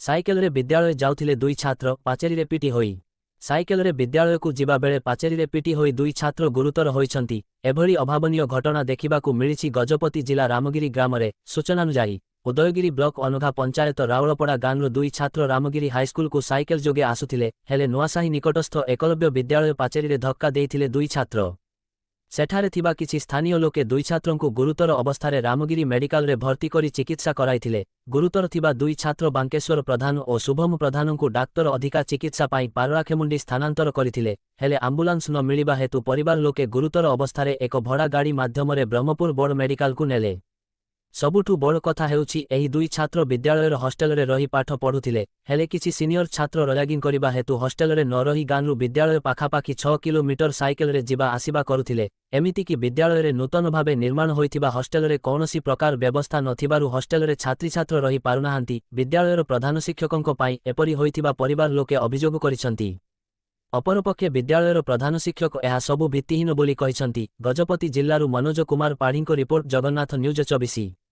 ସାଇକେଲରେ ବିଦ୍ୟାଳୟ ଯାଉଥିଲେ ଦୁଇ ଛାତ୍ର ପାଚେରୀରେ ପିଟି ହୋଇ। ସାଇକେଲରେ ବିଦ୍ୟାଳୟକୁ ଯିବା ବେଳେ ପାଚେରୀରେ ପିଟି ହୋଇ ଦୁଇ ଛାତ୍ର ଗୁରୁତର ହୋଇଛନ୍ତି। ଏଭଳି ଅଭାବନୀୟ ଘଟଣା ଦେଖିବାକୁ ମିଳିଛି ଗଜପତି ଜିଲ୍ଲା ରାମଗିରି ଗ୍ରାମରେ। ସୂଚନାନୁଯାୟୀ ଉଦୟଗିରି ବ୍ଲକ ଅନୁଘା ପଞ୍ଚାୟତ ରାଉଳପଡ଼ା ଗାଁରୁ ଦୁଇ ଛାତ୍ର ରାମଗିରି ହାଇସ୍କୁଲକୁ ସାଇକେଲ ଯୋଗେ ଆସୁଥିଲେ, ହେଲେ ନୂଆସାହି ନିକଟସ୍ଥ ଏକଲବ୍ୟ ବିଦ୍ୟାଳୟ ପାଚେରୀରେ ଧକ୍କା ଦେଇଥିଲେ ଦୁଇ ଛାତ୍ର। ସେଠାରେ ଥିବା କିଛି ସ୍ଥାନୀୟ ଲୋକେ ଦୁଇ ଛାତ୍ରଙ୍କୁ ଗୁରୁତର ଅବସ୍ଥାରେ ରାମଗିରି ମେଡିକାଲରେ ଭର୍ତ୍ତି କରି ଚିକିତ୍ସା କରାଇଥିଲେ। ଗୁରୁତର ଥିବା ଦୁଇ ଛାତ୍ର ବାଙ୍କେଶ୍ୱର ପ୍ରଧାନ ଓ ଶୁଭମ ପ୍ରଧାନଙ୍କୁ ଡାକ୍ତର ଅଧିକା ଚିକିତ୍ସା ପାଇଁ ପାରଳାଖେମୁଣ୍ଡି ସ୍ଥାନାନ୍ତର କରିଥିଲେ, ହେଲେ ଆମ୍ବୁଲାନ୍ସ ନ ମିଳିବା ହେତୁ ପରିବାର ଲୋକେ ଗୁରୁତର ଅବସ୍ଥାରେ ଏକ ଭଡ଼ା ଗାଡ଼ି ମାଧ୍ୟମରେ ବ୍ରହ୍ମପୁର ବଡ଼ ମେଡିକାଲକୁ ନେଲେ। ସବୁଠୁ ବଡ଼ କଥା ହେଉଛି ଏହି ଦୁଇ ଛାତ୍ର ବିଦ୍ୟାଳୟର ହଷ୍ଟେଲରେ ରହି ପାଠ ପଢୁଥିଲେ, ହେଲେ କିଛି ସିନିୟର ଛାତ୍ର ରାଗିଂ କରିବା ହେତୁ ହଷ୍ଟେଲରେ ନ ରହି ଗାଁରୁ ବିଦ୍ୟାଳୟ ପାଖାପାଖି 6 କିଲୋମିଟର ସାଇକେଲରେ ଯିବା ଆସିବା କରୁଥିଲେ। ଏମିତିକି ବିଦ୍ୟାଳୟରେ ନୂତନ ଭାବେ ନିର୍ମାଣ ହୋଇଥିବା ହଷ୍ଟେଲରେ କୌଣସି ପ୍ରକାର ବ୍ୟବସ୍ଥା ନଥିବାରୁ ହଷ୍ଟେଲରେ ଛାତ୍ରୀଛାତ୍ର ରହି ପାରୁନାହାନ୍ତି। ବିଦ୍ୟାଳୟର ପ୍ରଧାନ ଶିକ୍ଷକଙ୍କ ପାଇଁ ଏପରି ହୋଇଥିବା ପରିବାର ଲୋକେ ଅଭିଯୋଗ କରିଛନ୍ତି। ଅପରପକ୍ଷେ ବିଦ୍ୟାଳୟର ପ୍ରଧାନ ଶିକ୍ଷକ ଏହା ସବୁ ଭିତ୍ତିହୀନ ବୋଲି କହିଛନ୍ତି। ଗଜପତି ଜିଲ୍ଲାରୁ ମନୋଜ କୁମାର ପାଢ଼ୀଙ୍କ ରିପୋର୍ଟ, ଜଗନ୍ନାଥ ନ୍ୟୁଜ 24।